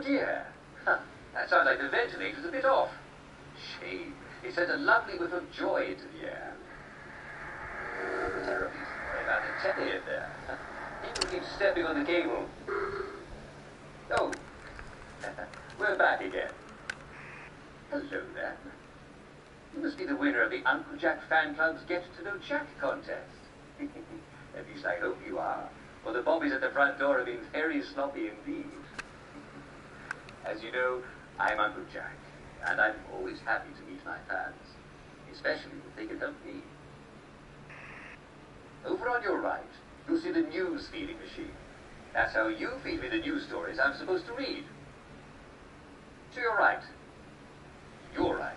dear. Huh. That sounds like the ventilator's a bit off. Shame. It sent a lovely whiff of joy into the air. Terribly. I found a telly in there. People keep stepping on the cable. Oh. We're back again. Hello there. You must be the winner of the Uncle Jack Fan Club's Get to Know Jack contest. At least I hope you are. For the bobbies at the front door have been very sloppy indeed. As you know, I'm Uncle Jack, and I'm always happy to meet my fans, especially if they can help me. Over on your right, you'll see the news feeding machine. That's how you feed me the news stories I'm supposed to read. To your right. Your right.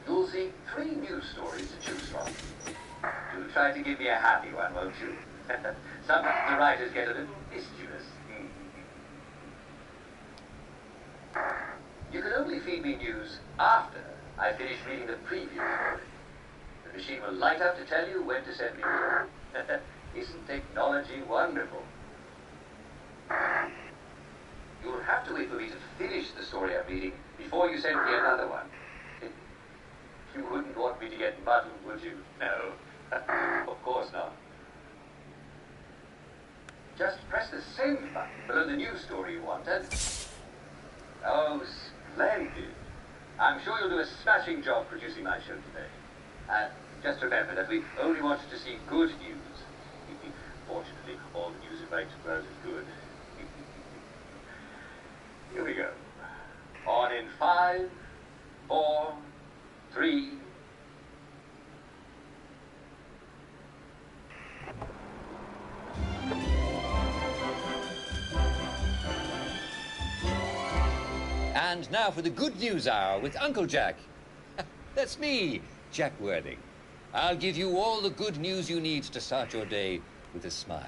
You'll see 3 news stories to choose from. Do try to give me a happy one, won't you? Sometimes the writers get a little mischievous. You can only feed me news after I finish reading the preview story. The machine will light up to tell you when to send me more. Isn't technology wonderful? You'll have to wait for me to finish the story I'm reading before you send me another one. You wouldn't want me to get muddled, would you? No. Of course not. Just press the send button below the news story you want and... Oh, splendid. I'm sure you'll do a smashing job producing my show today. Just remember that we only wanted to see good news. Fortunately, all the news in Wellington Wells is good. Here we go. On in 5, 4, 3... And now for the Good News Hour with Uncle Jack. That's me, Jack Worthing. I'll give you all the good news you need to start your day with a smile.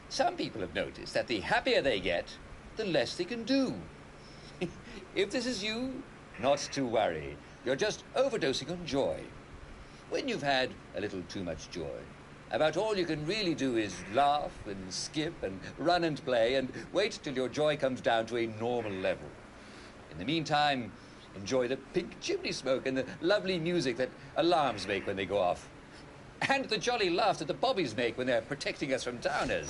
Some people have noticed that the happier they get, the less they can do. If this is you, not to worry. You're just overdosing on joy. When you've had a little too much joy, about all you can really do is laugh and skip and run and play and wait till your joy comes down to a normal level. In the meantime, enjoy the pink chimney smoke and the lovely music that alarms make when they go off. And the jolly laugh that the bobbies make when they're protecting us from downers.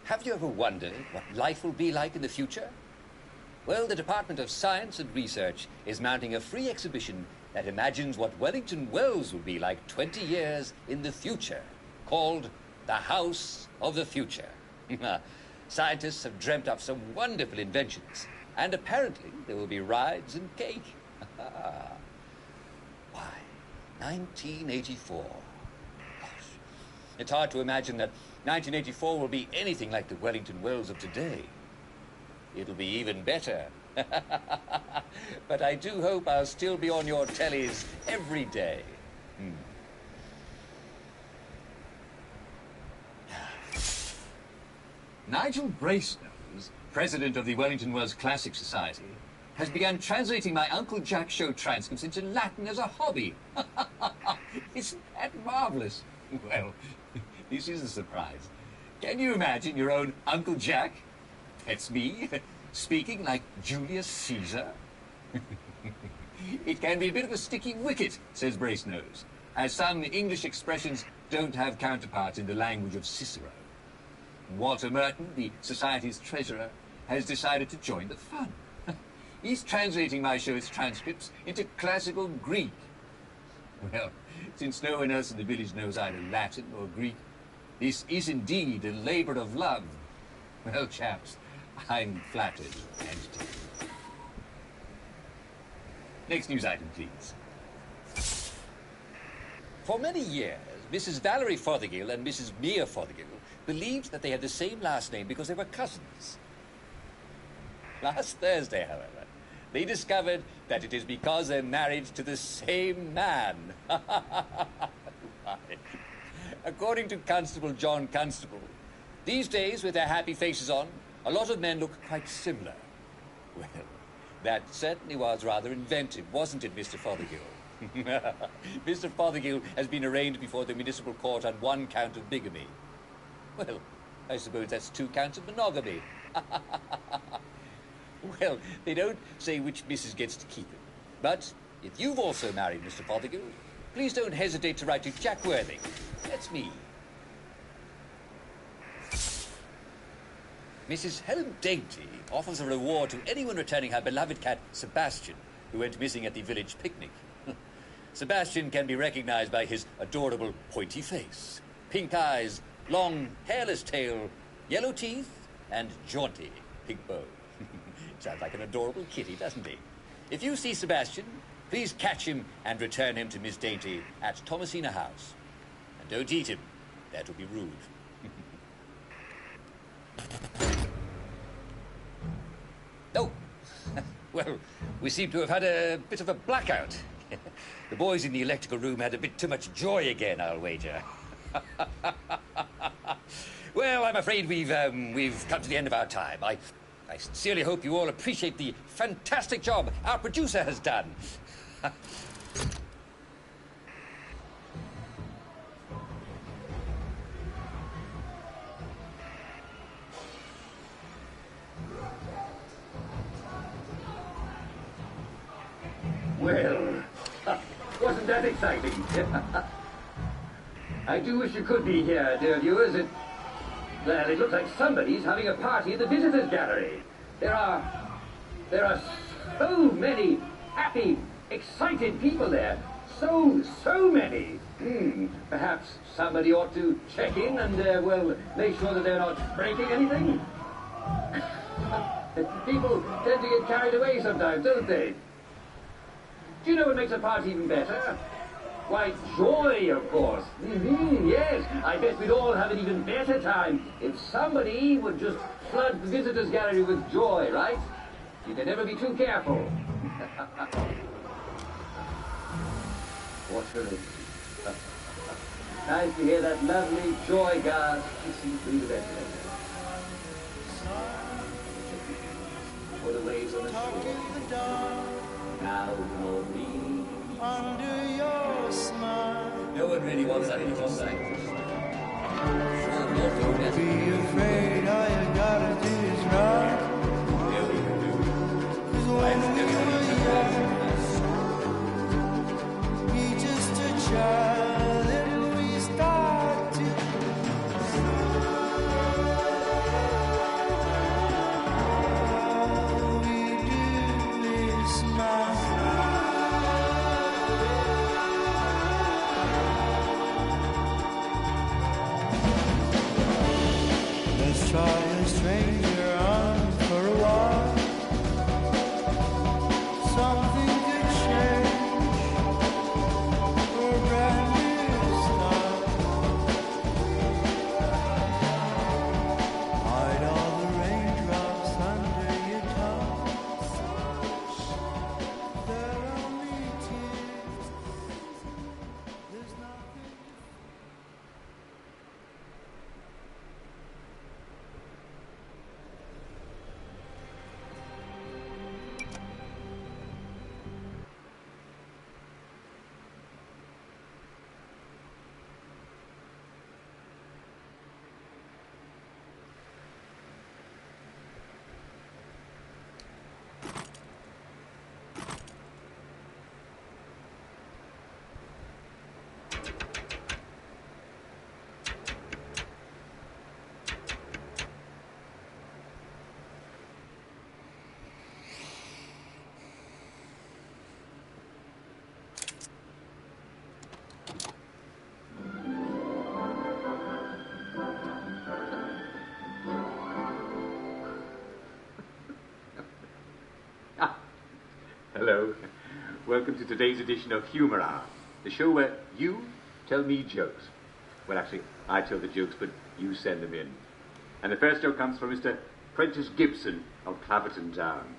Have you ever wondered what life will be like in the future? Well, the Department of Science and Research is mounting a free exhibition that imagines what Wellington Wells will be like 20 years in the future, called the House of the Future. Scientists have dreamt up some wonderful inventions, and apparently there will be rides and cake. Why, 1984. Gosh, it's hard to imagine that 1984 will be anything like the Wellington Wells of today. It'll be even better. But I do hope I'll still be on your tellies every day. Nigel Bracenose, president of the Wellington Wells Classic Society, has begun translating my Uncle Jack show transcripts into Latin as a hobby. Isn't that marvelous? Well, this is a surprise. Can you imagine your own Uncle Jack? That's me, speaking like Julius Caesar. It can be a bit of a sticky wicket, says Bracenose, as some English expressions don't have counterparts in the language of Cicero. Walter Merton, the Society's treasurer, has decided to join the fun. He's translating my show's transcripts into classical Greek. Well, since no one else in the village knows either Latin or Greek, this is indeed a labor of love. Well, chaps, I'm flattered and taken. Next news item, please. For many years, Mrs. Valerie Fothergill and Mrs. Mia Fothergill believed that they had the same last name because they were cousins. Last Thursday, however, they discovered that it is because they're married to the same man. According to Constable John Constable, these days, with their happy faces on, a lot of men look quite similar. Well, that certainly was rather inventive, wasn't it, Mr. Fothergill? Mr. Fothergill has been arraigned before the municipal court on 1 count of bigamy. Well, I suppose that's 2 counts of monogamy. Well, they don't say which missus gets to keep it. But if you've also married Mr. Fothergill, please don't hesitate to write to Jack Worthing. That's me. Mrs. Helen Dainty offers a reward to anyone returning her beloved cat, Sebastian, who went missing at the village picnic. Sebastian can be recognized by his adorable pointy face, pink eyes, long hairless tail, yellow teeth, and jaunty pink bow. Sounds like an adorable kitty, doesn't he? If you see Sebastian, please catch him and return him to Miss Dainty at Thomasina House. And don't eat him. That would be rude. Oh, well, we seem to have had a bit of a blackout. The boys in the electrical room had a bit too much joy again, I'll wager. Well, I'm afraid we've come to the end of our time. I sincerely hope you all appreciate the fantastic job our producer has done. Well, wasn't that exciting? I do wish you could be here, dear viewers. Well, it looks like somebody's having a party at the visitors' gallery. There are so many happy, excited people there. So many. Perhaps somebody ought to check in and, well, make sure that they're not breaking anything. People tend to get carried away sometimes, don't they? Do you know what makes a party even better? Why, joy, of course. Yes, I bet we'd all have an even better time if somebody would just flood the visitors' gallery with joy, right? You can never be too careful. What a relief. Nice to hear that lovely joy gas hissing through the ventilator. For the waves on the shore. Now you're me. Under your smile. No one really wants that anymore. Don't be afraid, all you gotta do is run. 'Cause when we were young, you're just a child, and we start to all we do is smile. Let's try a stranger on for a while. Something could change for a brand new start. Hide all the raindrops under your tongue. They're only tears. There's nothing. Hello. Welcome to today's edition of Humor Hour, the show where you tell me jokes. Well, actually, I tell the jokes, but you send them in. And the first joke comes from Mr. Prentice Gibson of Clapperton Town.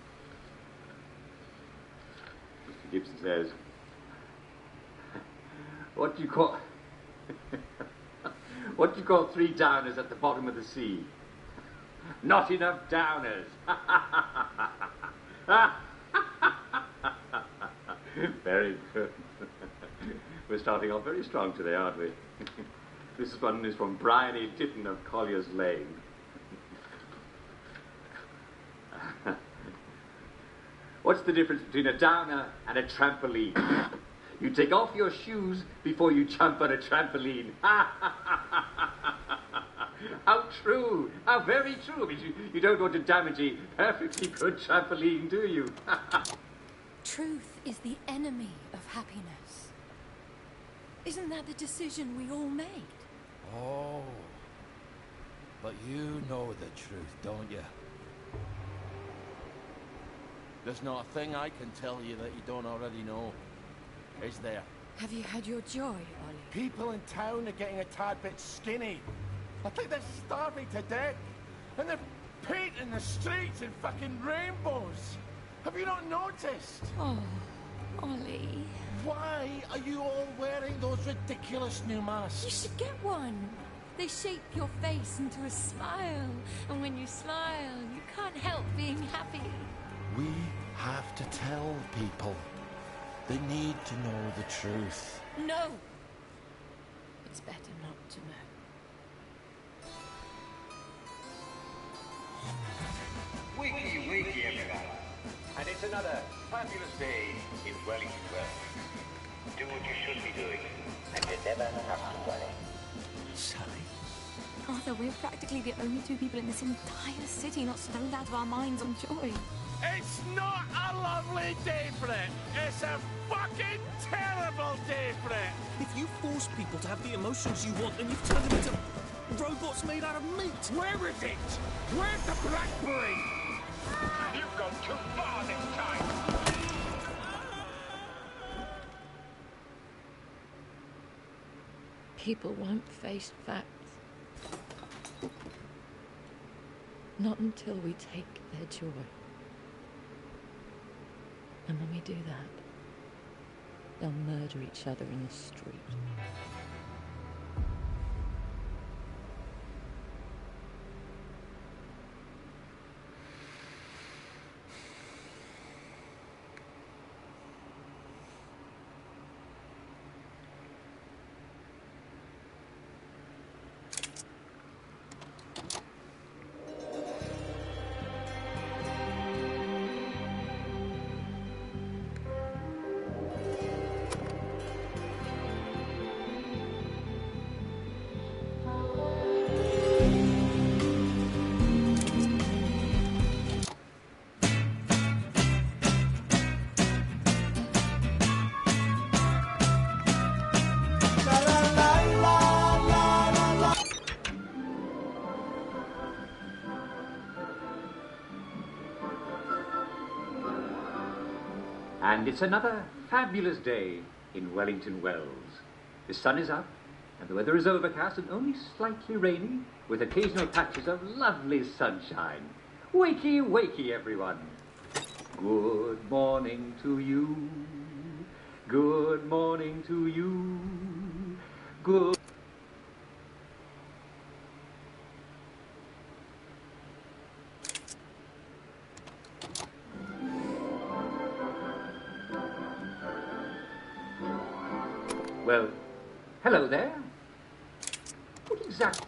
Mr. Gibson says, what do you call 3 downers at the bottom of the sea? Not enough downers. Very good. We're starting off very strong today, aren't we? This one is from Brian E. Ditton of Collier's Lane. What's the difference between a downer and a trampoline? You take off your shoes before you jump on a trampoline. How true! How very true! I mean, you don't want to damage a perfectly good trampoline, do you? Truth is the enemy of happiness. Isn't that the decision we all made? Oh. But you know the truth, don't you? There's not a thing I can tell you that you don't already know. Is there? Have you had your joy, Ollie? People in town are getting a tad bit skinny. I think they're starving to death. And they're painting the streets in fucking rainbows. Have you not noticed? Oh, Ollie. Why are you all wearing those ridiculous new masks? You should get one. They shape your face into a smile. And when you smile, you can't help being happy. We have to tell people. They need to know the truth. No. It's better not to know. Wakey, wakey, everyone. And it's another fabulous day in Wellington Wells. Do what you should be doing, and you never have to worry. Sally? Arthur, we're practically the only two people in this entire city not stoned out of our minds on joy. It's not a lovely day for it. It's a fucking terrible day for it. If you force people to have the emotions you want, then you've turned them into robots made out of meat. Where is it? Where's the blackberry? You've gone too far this time. People won't face facts. Not until we take their joy. And when we do that, they'll murder each other in the street. And it's another fabulous day in Wellington Wells. The sun is up, and the weather is overcast and only slightly rainy, with occasional patches of lovely sunshine. Wakey, wakey, everyone. Good morning to you. Good morning to you. Good... Well, hello there. What exactly...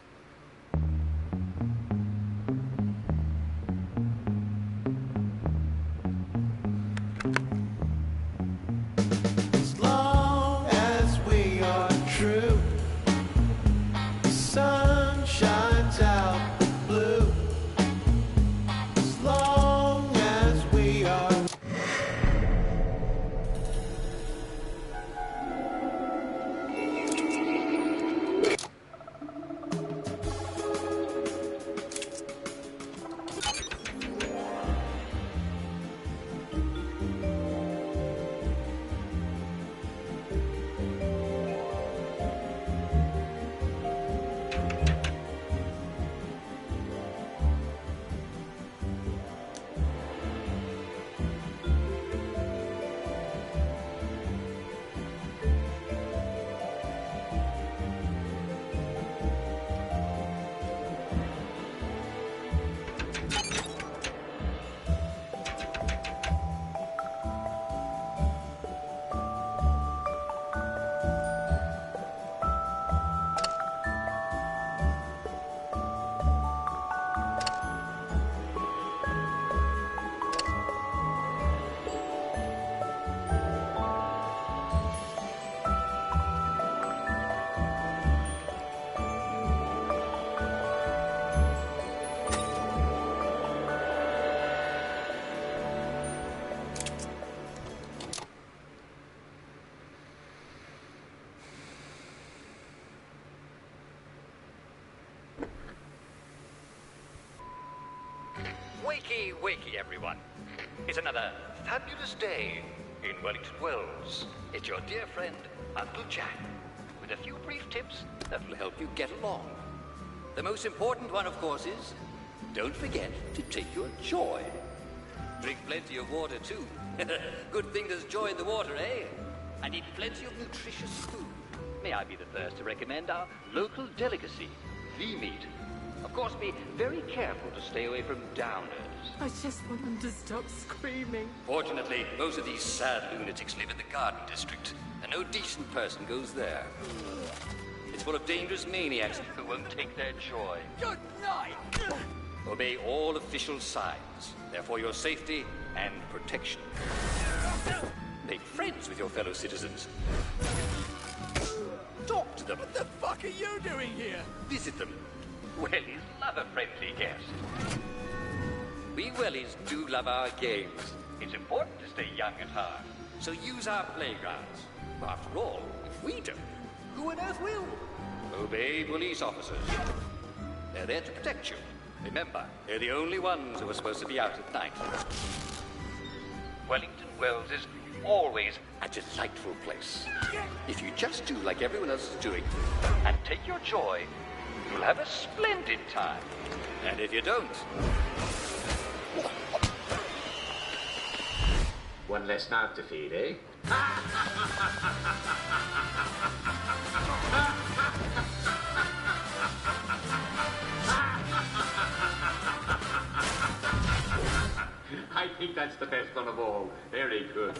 As long as we are true, the sun shines out the blue. As long as we are. wakey, everyone. It's another fabulous day in Wellington Wells. It's your dear friend, Uncle Jack, with a few brief tips that will help you get along. The most important one, of course, is don't forget to take your joy. Drink plenty of water, too. Good thing there's joy in the water, eh? And eat plenty of nutritious food. May I be the first to recommend our local delicacy, flea meat. Of course, be very careful to stay away from downers. I just want them to stop screaming. Fortunately, most of these sad lunatics live in the Garden District, and no decent person goes there. It's full of dangerous maniacs who won't take their joy. Good night! Obey all official signs. They're for your safety and protection. Make friends with your fellow citizens. Talk to them. What the fuck are you doing here? Visit them. Wellies love a friendly guest. We Wellies do love our games. It's important to stay young at heart. So use our playgrounds. After all, if we don't, who on earth will? Obey police officers. They're there to protect you. Remember, they're the only ones who are supposed to be out at night. Wellington Wells is always a delightful place. If you just do like everyone else is doing and take your joy, you'll have a splendid time. And if you don't... One less mouth to feed, eh? I think that's the best one of all. Very good.